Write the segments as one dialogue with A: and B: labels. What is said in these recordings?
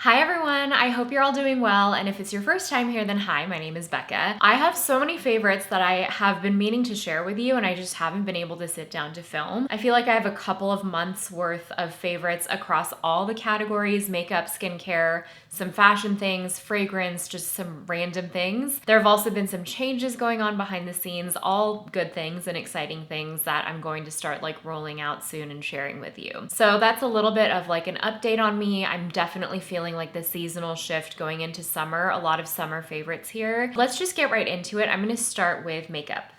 A: Hi everyone, I hope you're all doing well, and if it's your first time here, then hi, my name is Bekah. I have so many favorites that I have been meaning to share with you, and I just haven't been able to sit down to film. I feel like I have a couple of months worth of favorites across all the categories: makeup, skincare, some fashion things, fragrance, just some random things. There have also been some changes going on behind the scenes, all good things and exciting things that I'm going to start rolling out soon and sharing with you. So that's a little bit of an update on me. I'm definitely feeling like the seasonal shift going into summer, a lot of summer favorites here. Let's just get right into it. I'm gonna start with makeup.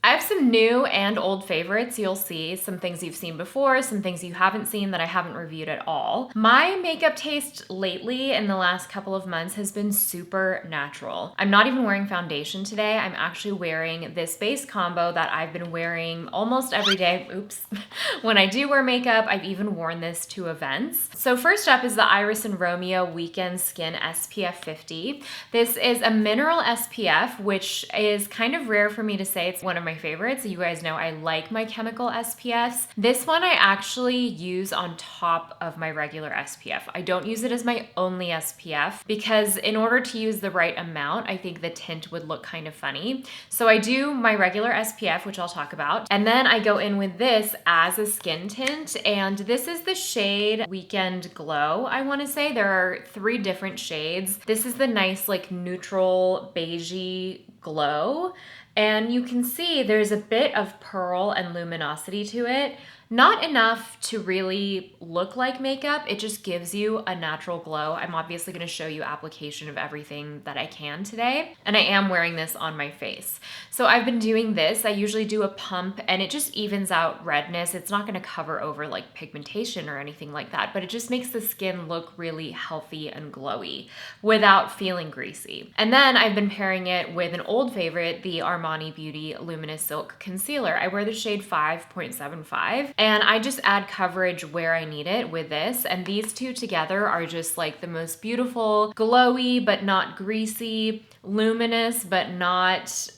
A: I have some new and old favorites. You'll see some things you've seen before, some things you haven't seen that I haven't reviewed at all. My makeup taste lately in the last couple of months has been super natural. I'm not even wearing foundation today. I'm actually wearing this base combo that I've been wearing almost every day. Oops. When I do wear makeup, I've even worn this to events. So first up is the Iris and Romeo Weekend Skin SPF 50. This is a mineral SPF, which is kind of rare for me to say. It's one of my favorites. You guys know I like my chemical SPFs. This one I actually use on top of my regular SPF. I don't use it as my only SPF because in order to use the right amount, I think the tint would look kind of funny. So I do my regular SPF, which I'll talk about, and then I go in with this as a skin tint, and this is the shade Weekend Glow, I want to say. There are 3 different shades. This is the nice neutral beigey glow. And you can see there's a bit of pearl and luminosity to it. Not enough to really look like makeup. It just gives you a natural glow. I'm obviously going to show you application of everything that I can today. And I am wearing this on my face. So I've been doing this. I usually do a pump and it just evens out redness. It's not going to cover over pigmentation or anything like that, but it just makes the skin look really healthy and glowy without feeling greasy. And then I've been pairing it with an old favorite, the Armani Beauty Luminous Silk Concealer. I wear the shade 5.75. And I just add coverage where I need it with this. And these two together are just the most beautiful, glowy, but not greasy, luminous, but not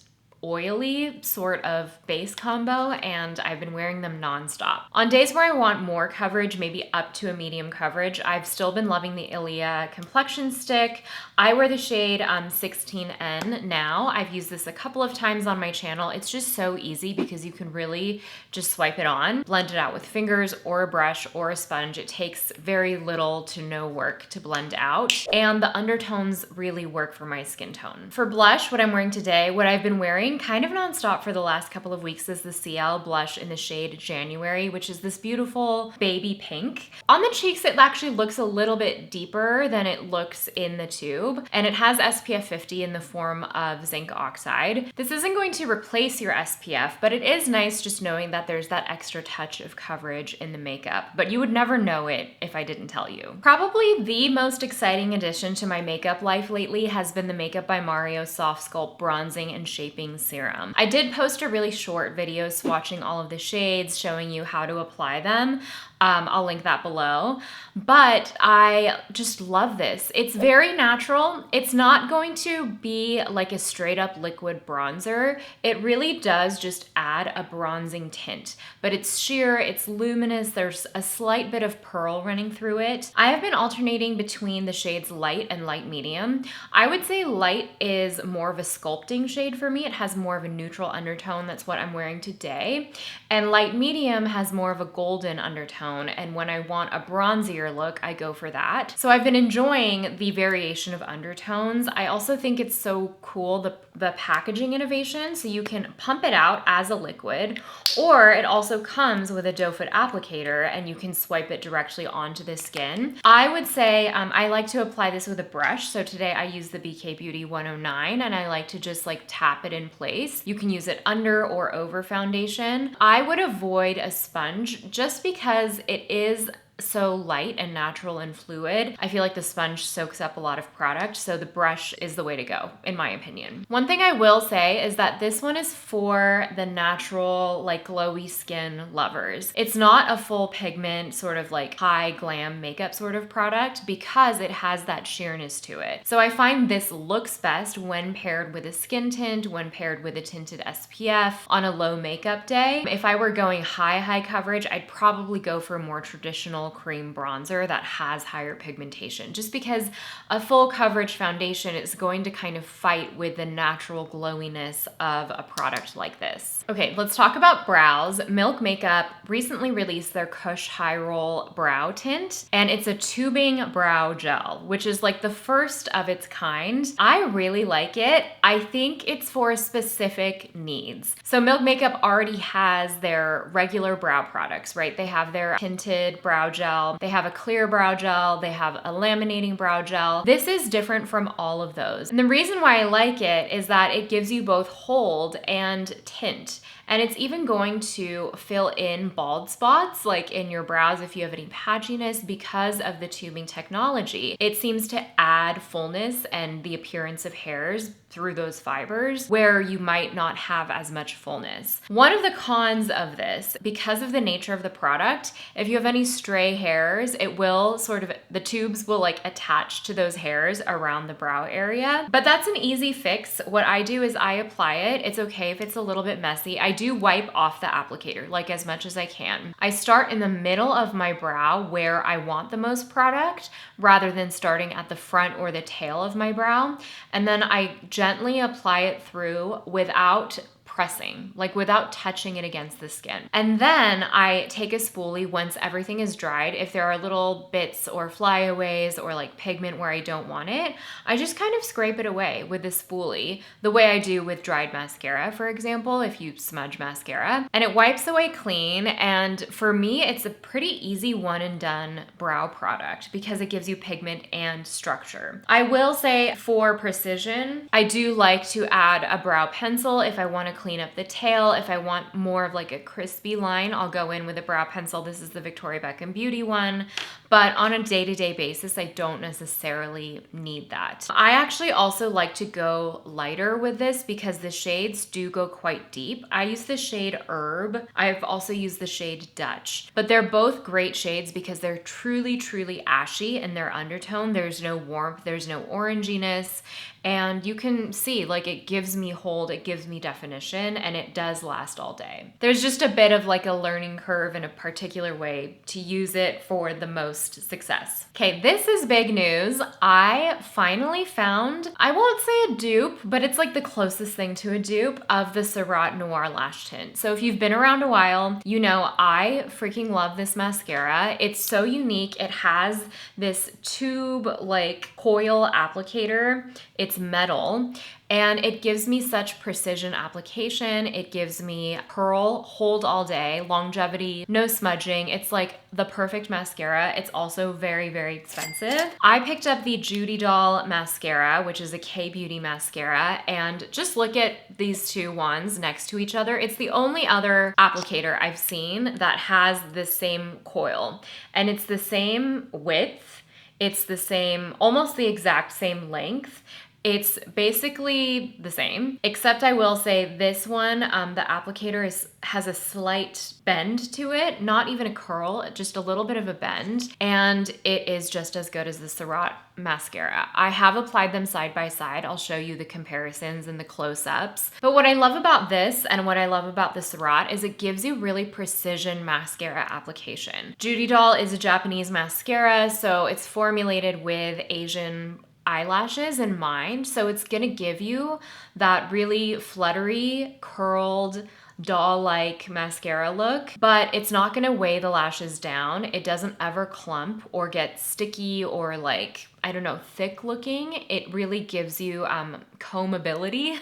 A: oily sort of base combo, and I've been wearing them nonstop. On days where I want more coverage, maybe up to a medium coverage, I've still been loving the Ilia complexion stick. I wear the shade 16N now. I've used this a couple of times on my channel. It's just so easy because you can really just swipe it on, blend it out with fingers or a brush or a sponge. It takes very little to no work to blend out, and the undertones really work for my skin tone. For blush, what I'm wearing today, what I've been wearing kind of nonstop for the last couple of weeks is the CL blush in the shade January, which is this beautiful baby pink. On the cheeks, it actually looks a little bit deeper than it looks in the tube, and it has SPF 50 in the form of zinc oxide. This isn't going to replace your SPF, but it is nice just knowing that there's that extra touch of coverage in the makeup, but you would never know it if I didn't tell you. Probably the most exciting addition to my makeup life lately has been the Makeup by Mario Soft Sculpt Bronzing and Shaping Serum. I did post a really short video swatching all of the shades, showing you how to apply them. I'll link that below, but I just love this. It's very natural. It's not going to be like a straight up liquid bronzer. It really does just add a bronzing tint, but it's sheer, it's luminous. There's a slight bit of pearl running through it. I have been alternating between the shades light and light medium. I would say light is more of a sculpting shade for me. It has more of a neutral undertone. That's what I'm wearing today. And light medium has more of a golden undertone. And when I want a bronzier look, I go for that. So I've been enjoying the variation of undertones. I also think it's so cool, the packaging innovation. So you can pump it out as a liquid, or it also comes with a doe foot applicator and you can swipe it directly onto the skin. I would say I like to apply this with a brush. So today I use the BK Beauty 109 and I like to just tap it in place. You can use it under or over foundation. I would avoid a sponge just because it is so light and natural and fluid. I feel like the sponge soaks up a lot of product, so the brush is the way to go, in my opinion. One thing I will say is that this one is for the natural, glowy skin lovers. It's not a full pigment, sort of high glam makeup sort of product because it has that sheerness to it. So I find this looks best when paired with a skin tint, when paired with a tinted SPF on a low makeup day. If I were going high coverage, I'd probably go for a more traditional traditional cream bronzer that has higher pigmentation, just because a full coverage foundation is going to kind of fight with the natural glowiness of a product like this. Okay, let's talk about brows. Milk Makeup recently released their Kush High Roll Brow Tint, and it's a tubing brow gel, which is like the first of its kind. I really like it. I think it's for specific needs. So Milk Makeup already has their regular brow products, right? They have their tinted brow gel, they have a clear brow gel, they have a laminating brow gel. This is different from all of those. And the reason why I like it is that it gives you both hold and tint. And it's even going to fill in bald spots, like in your brows if you have any patchiness, because of the tubing technology. It seems to add fullness and the appearance of hairs through those fibers where you might not have as much fullness. One of the cons of this, because of the nature of the product, if you have any stray hairs, it will sort of, the tubes will like attach to those hairs around the brow area. But that's an easy fix. What I do is I apply it. It's okay if it's a little bit messy. I do wipe off the applicator, like as much as I can. I start in the middle of my brow where I want the most product rather than starting at the front or the tail of my brow. And then I gently apply it through without pressing, like without touching it against the skin. And then I take a spoolie once everything is dried. If there are little bits or flyaways or like pigment where I don't want it, I just kind of scrape it away with the spoolie, the way I do with dried mascara, for example, if you smudge mascara, and it wipes away clean. And for me, it's a pretty easy one and done brow product because it gives you pigment and structure. I will say for precision, I do like to add a brow pencil if I want to clean up the tail. If I want more of like a crispy line, I'll go in with a brow pencil. This is the Victoria Beckham Beauty one. But on a day-to-day basis, I don't necessarily need that. I actually also like to go lighter with this because the shades do go quite deep. I use the shade Herb. I've also used the shade Dutch. But they're both great shades because they're truly, truly ashy in their undertone. There's no warmth, there's no oranginess. And you can see, like, it gives me hold, it gives me definition, and it does last all day. There's just a bit of like a learning curve in a particular way to use it for the most success. Okay, this is big news. I finally found, I won't say a dupe, but it's like the closest thing to a dupe of the Savant Noir Lash Tint. So if you've been around a while, you know I freaking love this mascara. It's so unique. It has this tube-like coil applicator. It's metal. And it gives me such precision application. It gives me curl, hold all day, longevity, no smudging. It's like the perfect mascara. It's also very, very expensive. I picked up the Judy Doll mascara, which is a K-Beauty mascara, and just look at these two ones next to each other. It's the only other applicator I've seen that has the same coil, and it's the same width. It's the same, almost the exact same length. It's basically the same, except I will say this one, the applicator has a slight bend to it, not even a curl, just a little bit of a bend, and it is just as good as the Savant mascara. I have applied them side by side. I'll show you the comparisons and the close-ups. But what I love about this and what I love about the Savant is it gives you really precision mascara application. Judy Doll is a Japanese mascara, so it's formulated with Asian eyelashes in mind. So it's gonna give you that really fluttery, curled, doll-like mascara look, but it's not gonna weigh the lashes down. It doesn't ever clump or get sticky or like, I don't know, thick looking. It really gives you combability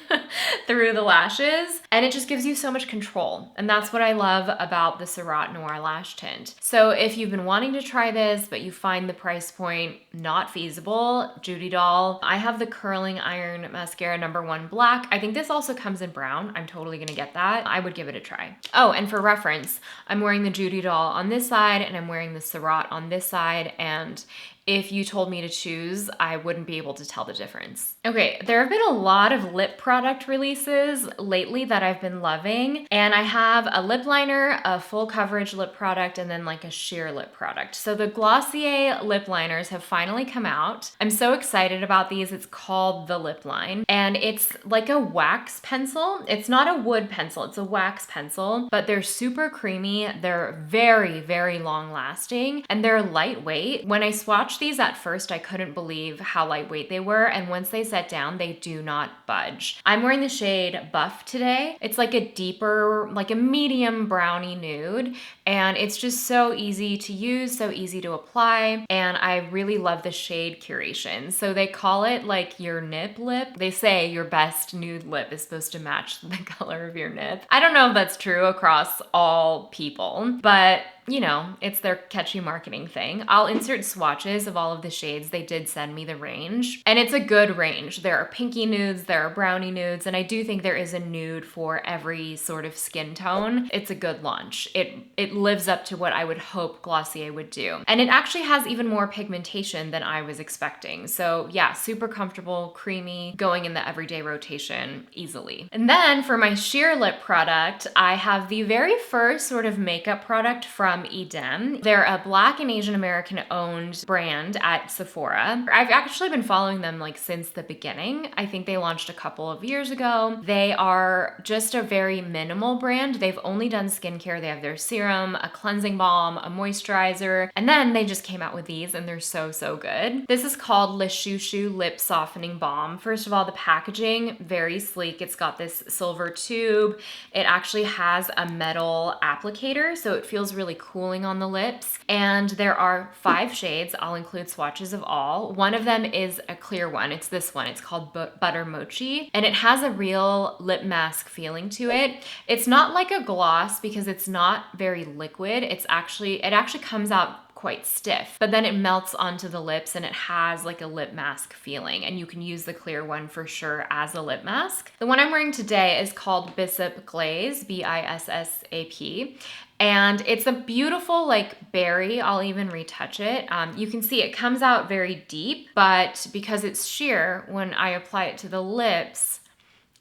A: through the lashes, and it just gives you so much control. And that's what I love about the Savant Noir Lash Tint. So if you've been wanting to try this, but you find the price point not feasible, Judy Doll. I have the Curling Iron Mascara #1 Black. I think this also comes in brown. I'm totally gonna get that. I would give it a try. Oh, and for reference, I'm wearing the Judy Doll on this side and I'm wearing the Savant on this side, and if you told me to choose, I wouldn't be able to tell the difference. Okay, there have been a lot of lip product releases lately that I've been loving, and I have a lip liner, a full coverage lip product, and then like a sheer lip product. So the Glossier lip liners have finally come out. I'm so excited about these. It's called the Lip Line, and it's like a wax pencil. It's not a wood pencil, it's a wax pencil, but they're super creamy. They're very, very long lasting, and they're lightweight. When I swatched these at first, I couldn't believe how lightweight they were, and once they set down, they do not budge. I'm wearing the shade Buff today. It's like a deeper, like a medium brownie nude, and it's just so easy to use, so easy to apply, and I really love the shade curation. So they call it like your nip lip. They say your best nude lip is supposed to match the color of your nip. I don't know if that's true across all people, but you know, it's their catchy marketing thing. I'll insert swatches of all of the shades. They did send me the range, and it's a good range. There are pinky nudes, there are brownie nudes, and I do think there is a nude for every sort of skin tone. It's a good launch. It lives up to what I would hope Glossier would do. And it actually has even more pigmentation than I was expecting. So yeah, super comfortable, creamy, going in the everyday rotation easily. And then for my sheer lip product, I have the very first sort of makeup product from Edem. They're a Black and Asian American owned brand at Sephora. I've actually been following them like since the beginning. I think they launched a couple of years ago. They are just a very minimal brand. They've only done skincare. They have their serum, a cleansing balm, a moisturizer, and then they just came out with these and they're so, so good. This is called Le Chou Chou Lip Softening Balm. First of all, the packaging, very sleek. It's got this silver tube. It actually has a metal applicator, so it feels really cooling on the lips. And there are 5 shades. I'll include swatches of all. One of them is a clear one. It's this one. It's called Butter Mochi, and it has a real lip mask feeling to it. It's not like a gloss because it's not very liquid. It actually comes out quite stiff, but then it melts onto the lips and it has like a lip mask feeling, and you can use the clear one for sure as a lip mask. The one I'm wearing today is called Bissap Glaze, Bissap, and it's a beautiful like berry. I'll even retouch it. You can see it comes out very deep, but because it's sheer, when I apply it to the lips,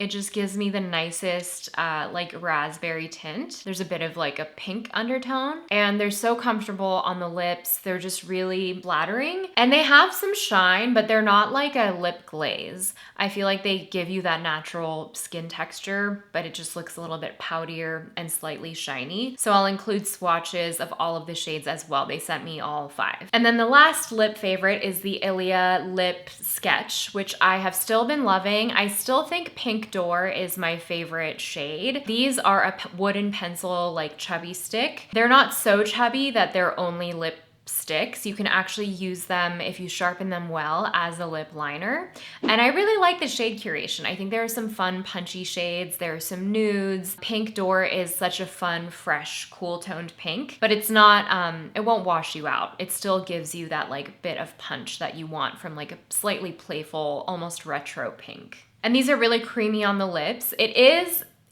A: it just gives me the nicest like raspberry tint. There's a bit of like a pink undertone, and they're so comfortable on the lips. They're just really flattering, and they have some shine, but they're not like a lip glaze. I feel like they give you that natural skin texture, but it just looks a little bit poutier and slightly shiny. So I'll include swatches of all of the shades as well. They sent me all 5. And then the last lip favorite is the Ilia Lip Sketch, which I have still been loving. I still think Pink Door is my favorite shade. These are a wooden pencil, like chubby stick. They're not so chubby that they're only lip sticks. You can actually use them if you sharpen them well as a lip liner. And I really like the shade curation. I think there are some fun punchy shades. There are some nudes. Pink Door is such a fun, fresh, cool toned pink, but it's not, it won't wash you out. It still gives you that like bit of punch that you want from like a slightly playful, almost retro pink. And these are really creamy on the lips.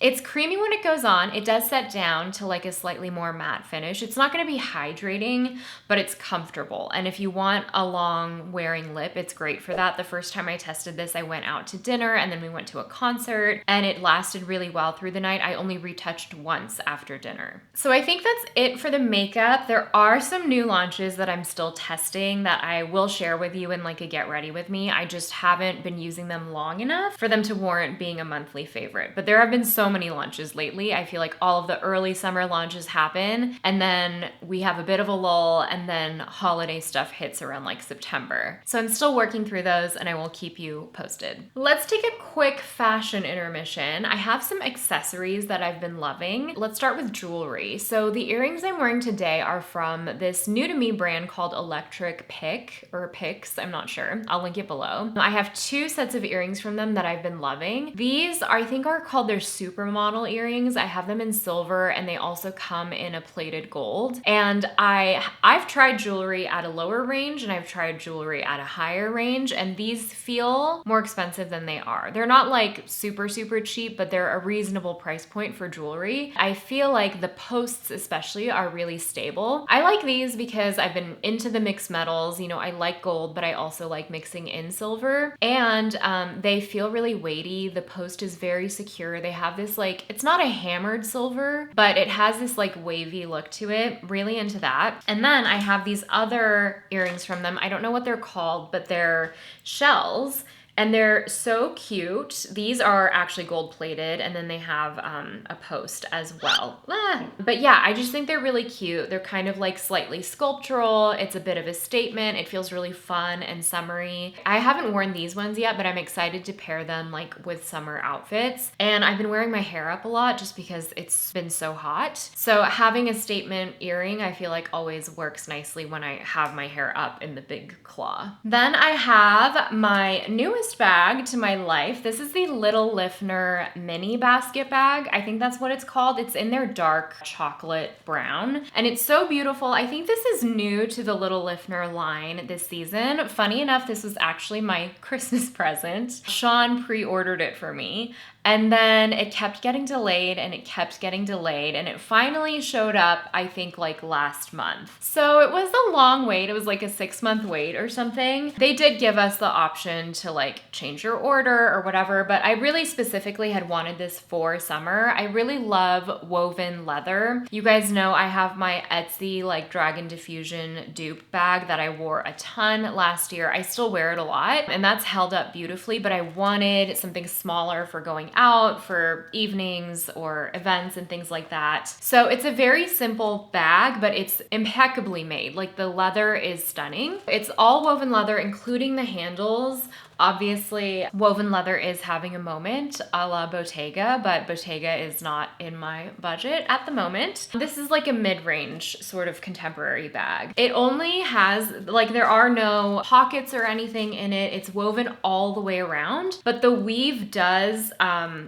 A: It's creamy when it goes on. It does set down to like a slightly more matte finish. It's not gonna be hydrating, but it's comfortable. And if you want a long wearing lip, it's great for that. The first time I tested this, I went out to dinner and then we went to a concert, and it lasted really well through the night. I only retouched once after dinner. So I think that's it for the makeup. There are some new launches that I'm still testing that I will share with you in like a get ready with me. I just haven't been using them long enough for them to warrant being a monthly favorite. But there have been so many launches lately. I feel like all of the early summer launches happen, and then we have a bit of a lull, and then holiday stuff hits around like September. So I'm still working through those, and I will keep you posted. Let's take a quick fashion intermission. I have some accessories that I've been loving. Let's start with jewelry. So the earrings I'm wearing today are from this new to me brand called Electric Pick, or Picks, I'm not sure. I'll link it below. I have 2 sets of earrings from them that I've been loving. These I think are called their super supermodel earrings. I have them in silver, and they also come in a plated gold. And I've tried jewelry at a lower range, and I've tried jewelry at a higher range, and these feel more expensive than they are. They're not like super, super cheap, but they're a reasonable price point for jewelry. I feel like the posts especially are really stable. I like these because I've been into the mixed metals. You know, I like gold, but I also like mixing in silver, and they feel really weighty. The post is very secure. They have this like, it's not a hammered silver, but it has this like wavy look to it. Really into that. And then I have these other earrings from them. I don't know what they're called, but they're shells. And they're so cute. These are actually gold plated, and then they have a post as well. But yeah, I just think they're really cute. They're kind of like slightly sculptural. It's a bit of a statement. It feels really fun and summery. I haven't worn these ones yet, but I'm excited to pair them like with summer outfits. And I've been wearing my hair up a lot just because it's been so hot. So having a statement earring, I feel like always works nicely when I have my hair up in the big claw. Then I have my newest bag to my life. This is the Little Lifner mini basket bag. I think that's what it's called. It's in their dark chocolate brown, and it's so beautiful. I think this is new to the Little Lifner line this season. Funny enough, this was actually my Christmas present. Sean pre-ordered it for me. And then it kept getting delayed, and it kept getting delayed, and it finally showed up, I think, like last month. So it was a long wait. It was like a 6-month wait or something. They did give us the option to like change your order or whatever, but I really specifically had wanted this for summer. I really love woven leather. You guys know I have my Etsy like Dragon Diffusion dupe bag that I wore a ton last year. I still wear it a lot, and that's held up beautifully, but I wanted something smaller for going out for evenings or events and things like that. So it's a very simple bag, but it's impeccably made. Like the leather is stunning. It's all woven leather, including the handles. Obviously, woven leather is having a moment a la Bottega, but Bottega is not in my budget at the moment. This is like a mid-range sort of contemporary bag. It only has, like, there are no pockets or anything in it. It's woven all the way around, but the weave does,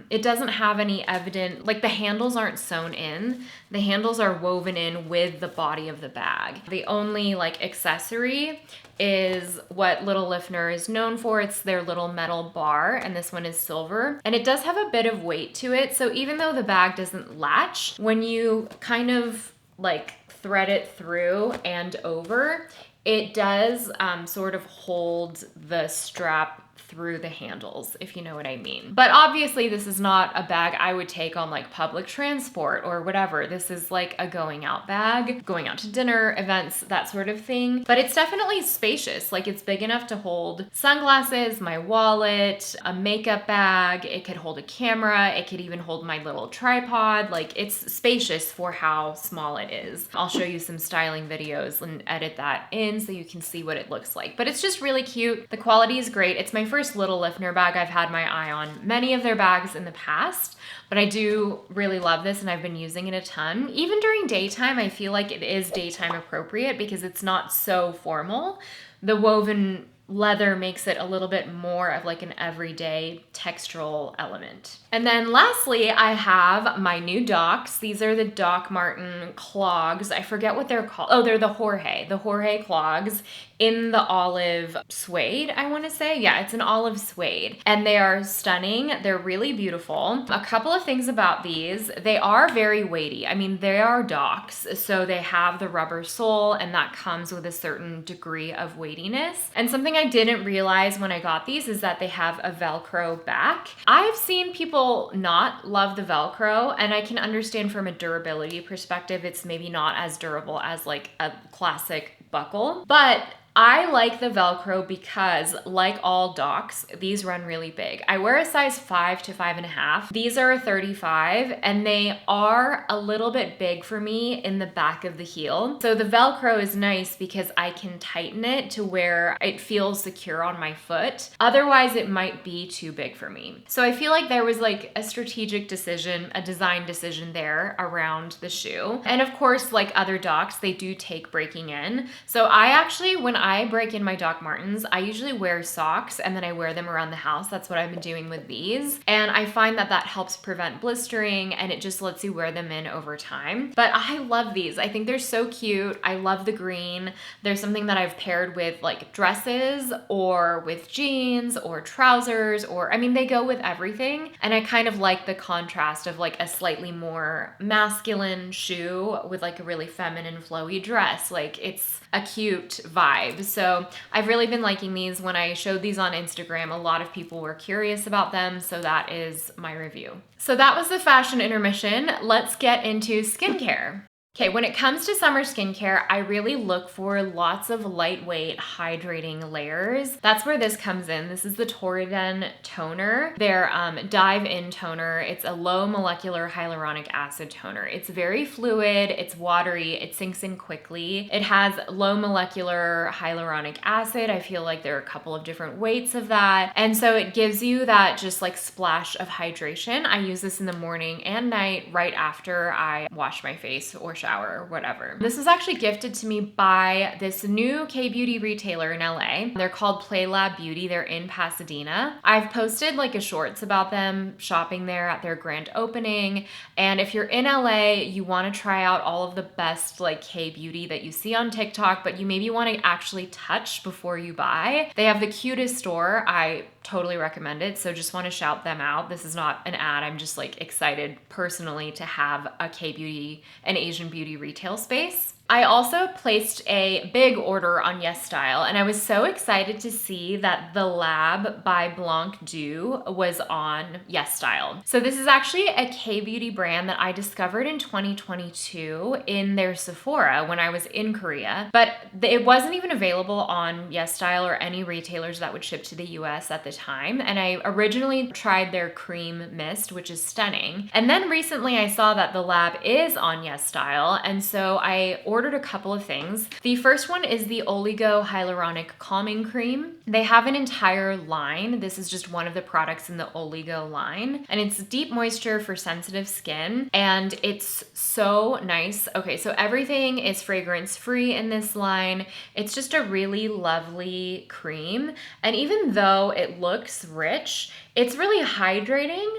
A: it doesn't have any evident, like the handles aren't sewn in. The handles are woven in with the body of the bag. The only like accessory is what Little Lifner is known for. It's their little metal bar, and this one is silver. And it does have a bit of weight to it. So even though the bag doesn't latch, when you kind of like thread it through and over, it does sort of hold the strap through the handles, if you know what I mean. But obviously this is not a bag I would take on like public transport or whatever. This is like a going out bag, going out to dinner, events, that sort of thing. But it's definitely spacious. Like it's big enough to hold sunglasses, my wallet, a makeup bag. It could hold a camera. It could even hold my little tripod. Like it's spacious for how small it is. I'll show you some styling videos and edit that in so you can see what it looks like. But it's just really cute. The quality is great. It's my first Little Lifner bag. I've had my eye on many of their bags in the past, but I do really love this, and I've been using it a ton. Even during daytime, I feel like it is daytime appropriate because it's not so formal. The woven leather makes it a little bit more of like an everyday textural element. And then lastly, I have my new Docs. These are the Doc Marten clogs. I forget what they're called. Oh, they're the Jorge clogs in the olive suede, I want to say. Yeah, it's an olive suede. And they are stunning. They're really beautiful. A couple of things about these. They are very weighty. I mean, they are Docs, so they have the rubber sole, and that comes with a certain degree of weightiness. And something I didn't realize when I got these is that they have a Velcro back. I've seen people not love the Velcro, and I can understand from a durability perspective, it's maybe not as durable as like a classic buckle, but I like the Velcro because, like all Docs, these run really big. I wear a size 5 to 5.5. These are a 35, and they are a little bit big for me in the back of the heel. So the Velcro is nice because I can tighten it to where it feels secure on my foot. Otherwise, it might be too big for me. So I feel like there was like a strategic decision, a design decision there around the shoe. And of course, like other Docs, they do take breaking in. So I actually, when I break in my Doc Martens, I usually wear socks and then I wear them around the house. That's what I've been doing with these. And I find that that helps prevent blistering and it just lets you wear them in over time. But I love these. I think they're so cute. I love the green. There's something that I've paired with like dresses or with jeans or trousers, or I mean, they go with everything. And I kind of like the contrast of like a slightly more masculine shoe with like a really feminine flowy dress. Like it's a cute vibe. So I've really been liking these. When I showed these on Instagram, a lot of people were curious about them. So that is my review. So that was the fashion intermission. Let's get into skincare. Okay, when it comes to summer skincare, I really look for lots of lightweight, hydrating layers. That's where this comes in. This is the Torriden toner, their Dive In toner. It's a low molecular hyaluronic acid toner. It's very fluid, it's watery, it sinks in quickly. It has low molecular hyaluronic acid. I feel like there are a couple of different weights of that. And so it gives you that just like splash of hydration. I use this in the morning and night right after I wash my face or shower or whatever. This was actually gifted to me by this new K-beauty retailer in LA. They're called PlayLab Beauty. They're in Pasadena. I've posted like a shorts about them shopping there at their grand opening. And if you're in LA, you want to try out all of the best like K-beauty that you see on TikTok, but you maybe want to actually touch before you buy. They have the cutest store. I totally recommend it. So just want to shout them out. This is not an ad. I'm just like excited personally to have a K-beauty, an Asian beauty retail space. I also placed a big order on YesStyle, and I was so excited to see that the Lab by Blanc Dew was on YesStyle. So this is actually a K-beauty brand that I discovered in 2022 in their Sephora when I was in Korea, but it wasn't even available on YesStyle or any retailers that would ship to the US at the time. And I originally tried their cream mist, which is stunning. And then recently I saw that the Lab is on YesStyle, and so I ordered a couple of things. The first one is the Oligo Hyaluronic Calming Cream. They have an entire line. This is just one of the products in the Oligo line, and it's deep moisture for sensitive skin, and it's so nice. Okay, so everything is fragrance free in this line. It's just a really lovely cream, and even though it looks rich, it's really hydrating,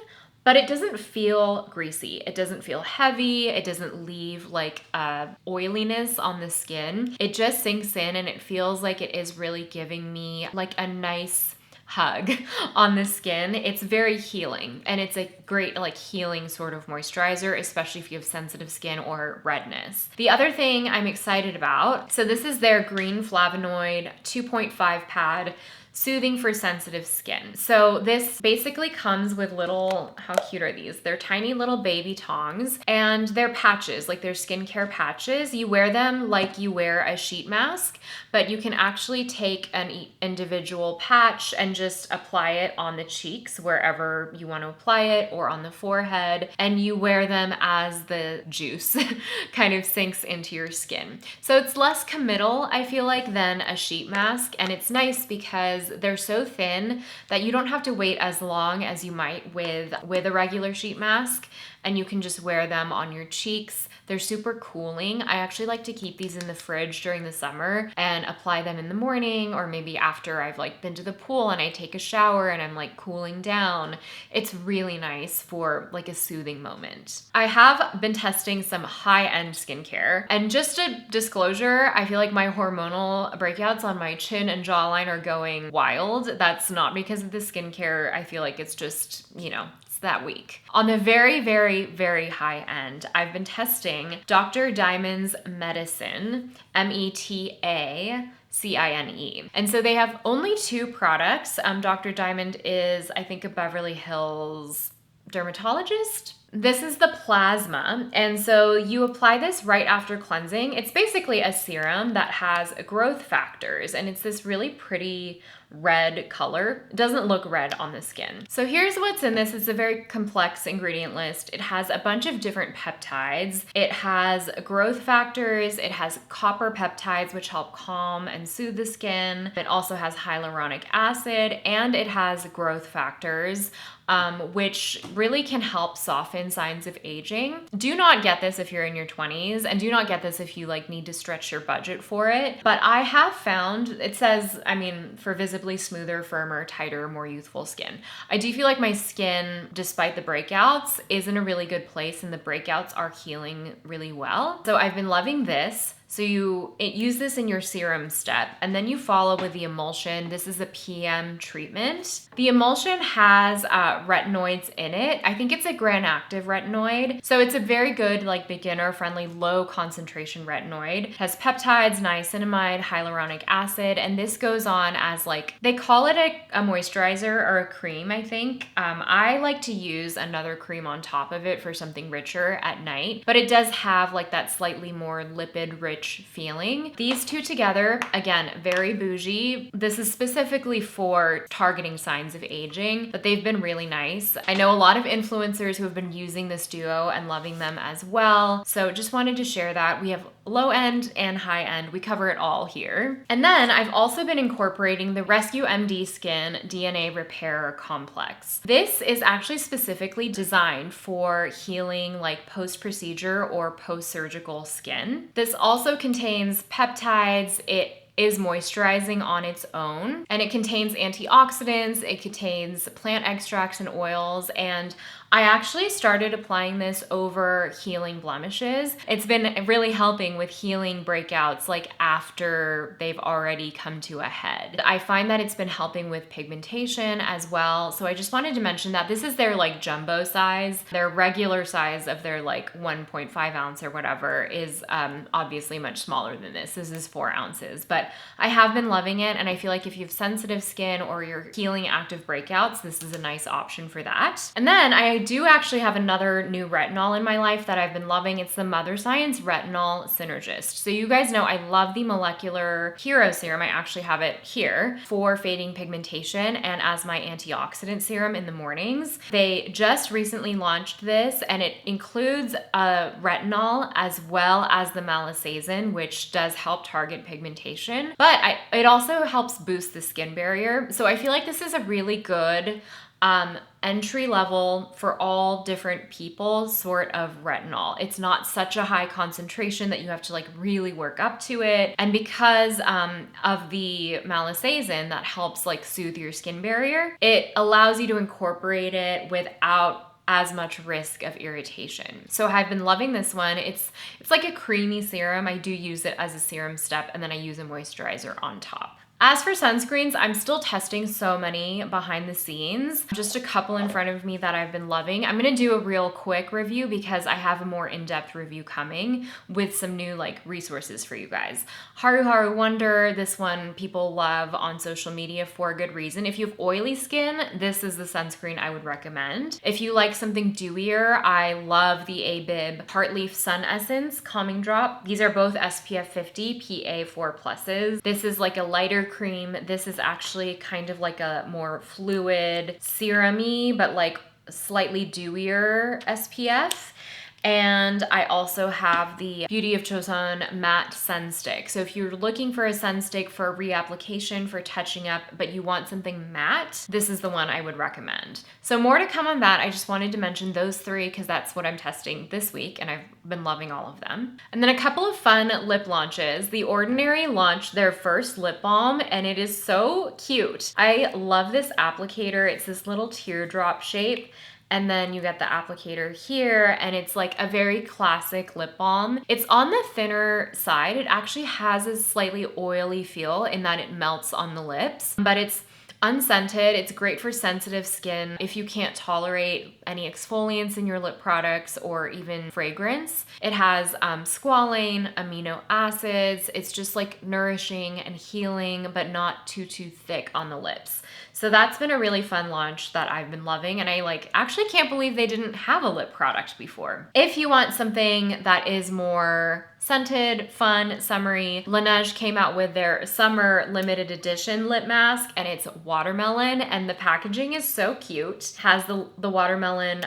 A: but it doesn't feel greasy. It doesn't feel heavy. It doesn't leave like oiliness on the skin. It just sinks in and it feels like it is really giving me like a nice hug on the skin. It's very healing, and it's a great like healing sort of moisturizer, especially if you have sensitive skin or redness. The other thing I'm excited about, so this is their green flavonoid 2.5 pad, soothing for sensitive skin. So this basically comes with little, how cute are these? They're tiny little baby tongs, and they're patches, like they're skincare patches. You wear them like you wear a sheet mask, but you can actually take an individual patch and just apply it on the cheeks wherever you want to apply it, or on the forehead, and you wear them as the juice kind of sinks into your skin. So it's less committal, I feel like, than a sheet mask, and it's nice because they're so thin that you don't have to wait as long as you might with a regular sheet mask, and you can just wear them on your cheeks. They're super cooling. I actually like to keep these in the fridge during the summer and apply them in the morning, or maybe after I've like been to the pool and I take a shower and I'm like cooling down. It's really nice for like a soothing moment. I have been testing some high-end skincare, and just a disclosure, I feel like my hormonal breakouts on my chin and jawline are going wild. That's not because of the skincare. I feel like it's just, you know, that week. On the very, very, very high end, I've been testing Dr. Diamond's Medicine, METACINE. And so they have only 2 products. Dr. Diamond is, I think, a Beverly Hills dermatologist. This is the plasma, and so you apply this right after cleansing. It's basically a serum that has growth factors, and it's this really pretty red color. It doesn't look red on the skin. So here's what's in this. It's a very complex ingredient list. It has a bunch of different peptides. It has growth factors. It has copper peptides, which help calm and soothe the skin. It also has hyaluronic acid, and it has growth factors. which really can help soften signs of aging. Do not get this if you're in your 20s, and do not get this if you like need to stretch your budget for it. But I have found, it says, I mean, for visibly smoother, firmer, tighter, more youthful skin. I do feel like my skin, despite the breakouts, is in a really good place, and the breakouts are healing really well. So I've been loving this. So you use this in your serum step, and then you follow with the emulsion. This is a PM treatment. The emulsion has retinoids in it. I think it's a gram-active retinoid. So it's a very good, like, beginner-friendly, low concentration retinoid. It has peptides, niacinamide, hyaluronic acid, and this goes on as, like, they call it a moisturizer or a cream, I think. I like to use another cream on top of it for something richer at night, but it does have like that slightly more lipid-rich feeling. These two together, again, very bougie. This is specifically for targeting signs of aging, but they've been really nice. I know a lot of influencers who have been using this duo and loving them as well. So just wanted to share that. We have low end and high end. We cover it all here. And then I've also been incorporating the Rescue MD Skin DNA Repair Complex. This is actually specifically designed for healing like post-procedure or post-surgical skin. This also contains peptides. It is moisturizing on its own, and it contains antioxidants, it contains plant extracts and oils, and I actually started applying this over healing blemishes. It's been really helping with healing breakouts like after they've already come to a head. I find that it's been helping with pigmentation as well. So I just wanted to mention that this is their like jumbo size. Their regular size of their like 1.5 ounce or whatever is obviously much smaller than this. This is 4 ounces, but I have been loving it. And I feel like if you have sensitive skin or you're healing active breakouts, this is a nice option for that. And then I do actually have another new retinol in my life that I've been loving. It's the Mother Science Retinol Synergist. So you guys know I love the Molecular Hero Serum. I actually have it here for fading pigmentation and as my antioxidant serum in the mornings. They just recently launched this, and it includes a retinol as well as the malisasin, which does help target pigmentation, but it also helps boost the skin barrier. So I feel like this is a really good entry level for all different people sort of retinol. It's not such a high concentration that you have to like really work up to it. And because of the malisasin that helps like soothe your skin barrier, it allows you to incorporate it without as much risk of irritation. So I've been loving this one. It's like a creamy serum. I do use it as a serum step, and then I use a moisturizer on top. As for sunscreens, I'm still testing so many behind the scenes. Just a couple in front of me that I've been loving. I'm gonna do a real quick review because I have a more in-depth review coming with some new like resources for you guys. Haru Haru Wonder, this one people love on social media for a good reason. If you have oily skin, this is the sunscreen I would recommend. If you like something dewier, I love the Abib Heartleaf Sun Essence Calming Drop. These are both SPF 50 PA 4+. This is like a lighter cream. This is actually kind of like a more fluid, serum-y, but like slightly dewier SPF. And I also have the Beauty of Chosun Matte Sun Stick. So if you're looking for a sun stick for reapplication, for touching up, but you want something matte, this is the one I would recommend. So more to come on that. I just wanted to mention those three because that's what I'm testing this week, and I've been loving all of them. And then a couple of fun lip launches. The Ordinary launched their first lip balm, and it is so cute. I love this applicator. It's this little teardrop shape. And then you get the applicator here, and it's like a very classic lip balm. It's on the thinner side. It actually has a slightly oily feel in that it melts on the lips, but it's unscented. It's great for sensitive skin. If you can't tolerate any exfoliants in your lip products or even fragrance, it has squalane, amino acids. It's just like nourishing and healing, but not too thick on the lips. So that's been a really fun launch that I've been loving, and I like actually can't believe they didn't have a lip product before. If you want something that is more scented, fun, summery, Laneige came out with their summer limited edition lip mask, and it's watermelon, and the packaging is so cute. It has the watermelon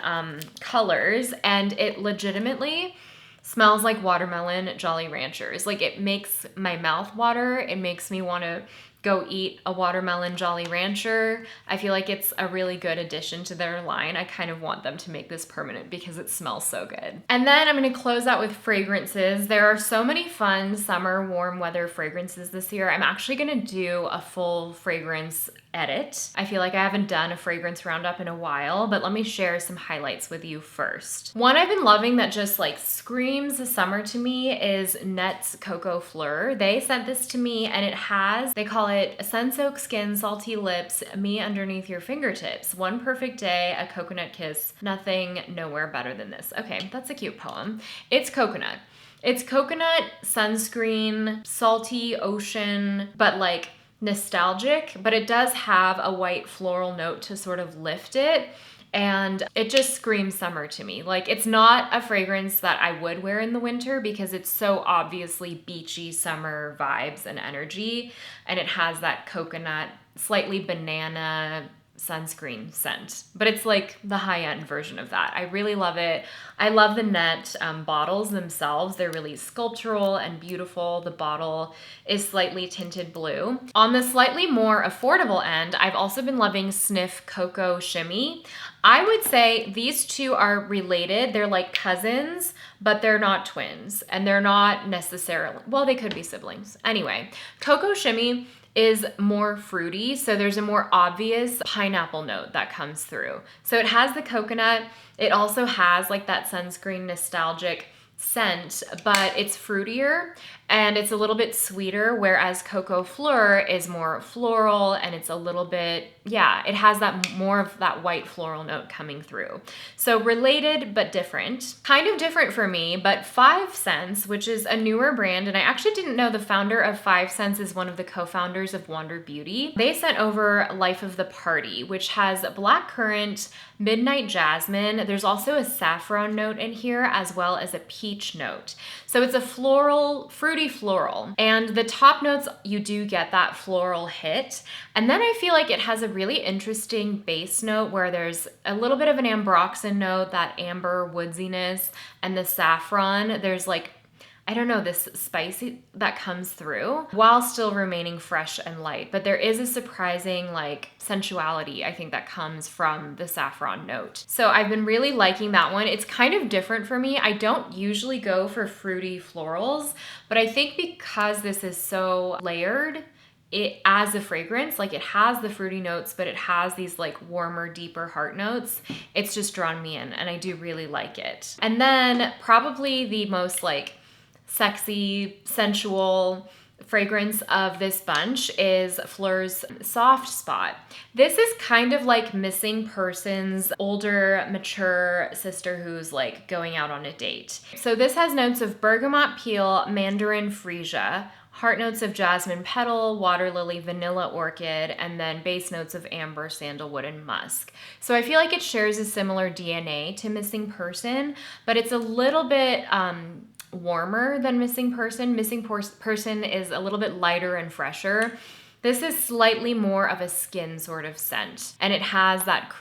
A: colors, and it legitimately smells like watermelon Jolly Ranchers. Like, it makes my mouth water. It makes me want to go eat a watermelon Jolly Rancher. I feel like it's a really good addition to their line. I kind of want them to make this permanent because it smells so good. And then I'm gonna close out with fragrances. There are so many fun summer warm weather fragrances this year. I'm actually gonna do a full fragrance edit. I feel like I haven't done a fragrance roundup in a while, but let me share some highlights with you first. One I've been loving that just like screams summer to me is Net's Coco Fleur. They sent this to me and it has, they call it sun-soaked skin, salty lips, me underneath your fingertips, one perfect day, a coconut kiss, nothing, nowhere better than this. Okay, that's a cute poem. It's coconut. It's coconut, sunscreen, salty ocean, but like nostalgic, but it does have a white floral note to sort of lift it. And it just screams summer to me. Like, it's not a fragrance that I would wear in the winter because it's so obviously beachy summer vibes and energy. And it has that coconut, slightly banana sunscreen scent, but it's like the high-end version of that. I really love it. I love the Net bottles themselves. They're really sculptural and beautiful. The bottle is slightly tinted blue. On the slightly more affordable end, I've also been loving Sniff Cocoa Shimmy. I would say these two are related. They're like cousins, but they're not twins, and they're not necessarily, well, they could be siblings. Anyway, Cocoa Shimmy is more fruity, so there's a more obvious pineapple note that comes through. So it has the coconut, it also has like that sunscreen nostalgic scent, but it's fruitier and it's a little bit sweeter, whereas Coco Fleur is more floral and it's a little bit, yeah, it has that more of that white floral note coming through. So related but different. Kind of different for me, but 5 Cents, which is a newer brand, and I actually didn't know the founder of 5 Cents is one of the co-founders of Wander Beauty. They sent over Life of the Party, which has blackcurrant, midnight jasmine. There's also a saffron note in here as well as a peach note. So it's a floral, fruity floral. And the top notes, you do get that floral hit. And then I feel like it has a really interesting base note where there's a little bit of an ambroxan note, that amber woodsiness, and the saffron. There's like, I don't know, this spicy that comes through while still remaining fresh and light. But there is a surprising like sensuality, I think, that comes from the saffron note. So I've been really liking that one. It's kind of different for me. I don't usually go for fruity florals, but I think because this is so layered, it as a fragrance, like it has the fruity notes, but it has these like warmer, deeper heart notes. It's just drawn me in and I do really like it. And then probably the most like sexy, sensual fragrance of this bunch is Fleur's Soft Spot. This is kind of like Missing Person's older, mature sister who's like going out on a date. So this has notes of bergamot peel, mandarin freesia, heart notes of jasmine petal, water lily, vanilla orchid, and then base notes of amber, sandalwood, and musk. So I feel like it shares a similar DNA to Missing Person, but it's a little bit warmer than Missing Person. Missing Person is a little bit lighter and fresher. This is slightly more of a skin sort of scent, and it has that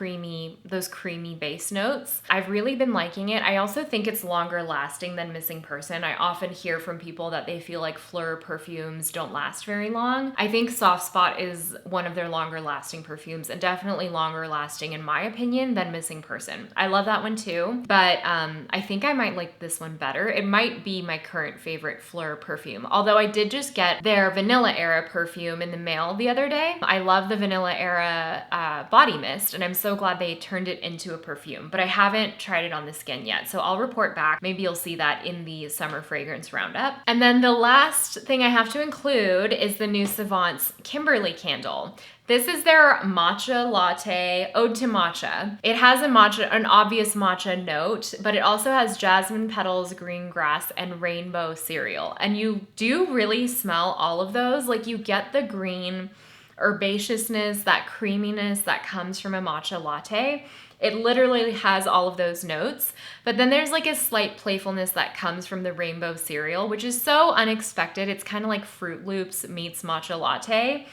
A: those creamy base notes. I've really been liking it. I also think it's longer lasting than Missing Person. I often hear from people that they feel like Fleur perfumes don't last very long. I think Soft Spot is one of their longer lasting perfumes, and definitely longer lasting in my opinion than Missing Person. I love that one too, but I think I might like this one better. It might be my current favorite Fleur perfume, although I did just get their Vanilla Era perfume in the mail the other day. I love the Vanilla Era body mist, and I'm so glad they turned it into a perfume, but I haven't tried it on the skin yet, so I'll report back. Maybe you'll see that in the summer fragrance roundup. And then the last thing I have to include is the new Savant's Kimberly candle. This is their matcha latte, ode to matcha. It has an obvious matcha note, but it also has jasmine petals, green grass, and rainbow cereal. And you do really smell all of those. Like you get the green herbaceousness, that creaminess that comes from a matcha latte. It literally has all of those notes, but then there's like a slight playfulness that comes from the rainbow cereal, which is so unexpected. It's kind of like Fruit Loops meets matcha latte.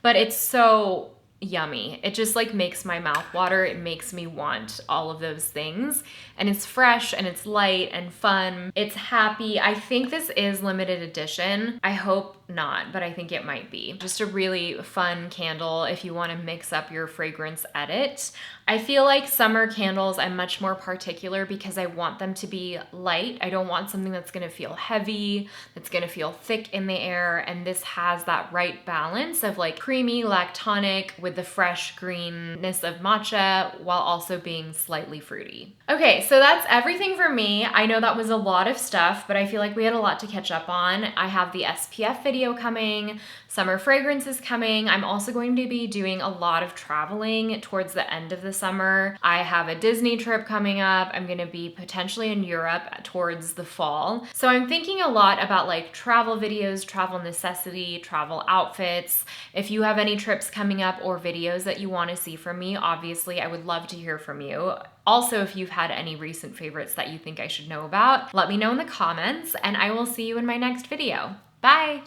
A: But it's so yummy. It just like makes my mouth water. It makes me want all of those things. And it's fresh and it's light and fun. It's happy. I think this is limited edition. I hope not, but I think it might be. Just a really fun candle if you want to mix up your fragrance edit. I feel like summer candles, I'm much more particular because I want them to be light. I don't want something that's going to feel heavy, that's going to feel thick in the air, and this has that right balance of like creamy lactonic with the fresh greenness of matcha while also being slightly fruity. Okay, so that's everything for me. I know that was a lot of stuff, but I feel like we had a lot to catch up on. I have the SPF video coming, summer fragrances coming. I'm also going to be doing a lot of traveling towards the end of the summer. I have a Disney trip coming up. I'm going to be potentially in Europe towards the fall. So I'm thinking a lot about like travel videos, travel necessity, travel outfits. If you have any trips coming up or videos that you want to see from me, obviously I would love to hear from you. Also, if you've had any recent favorites that you think I should know about, let me know in the comments, and I will see you in my next video. Bye!